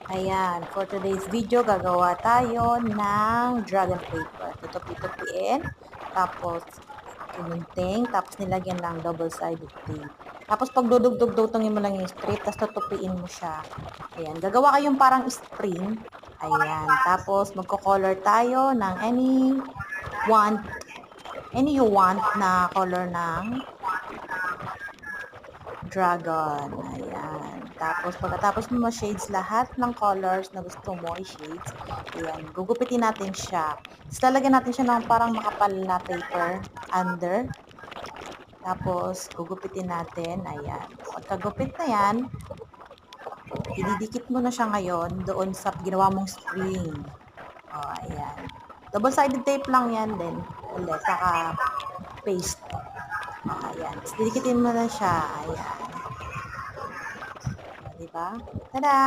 Ayan, for today's video, gagawa tayo ng dragon paper. Tutupi-tupiin, tapos kinunting, tapos nilagyan ng double-sided tape. Tapos pag dudugtong-dugtongin mo lang yung strip, tapos tutupiin mo siya. Ayan, gagawa kayong parang spring. Ayan, tapos magko-color tayo ng any you want na color ng dragon. Ayan. Tapos, pagkatapos mo ma-shades lahat ng colors na gusto mo i-shades, ayan, gugupitin natin siya. Tapos, lalagyan natin siya ng parang makapal na paper under. Tapos, gugupitin natin. Ayan. Pagkagupit na yan, ididikit mo na siya ngayon doon sa ginawa mong string. O, ayan. Double-sided tape lang yan din. Ulit, saka paste. O, ayan. Tapos, didikitin mo na siya. Ayan. Diba? Tada!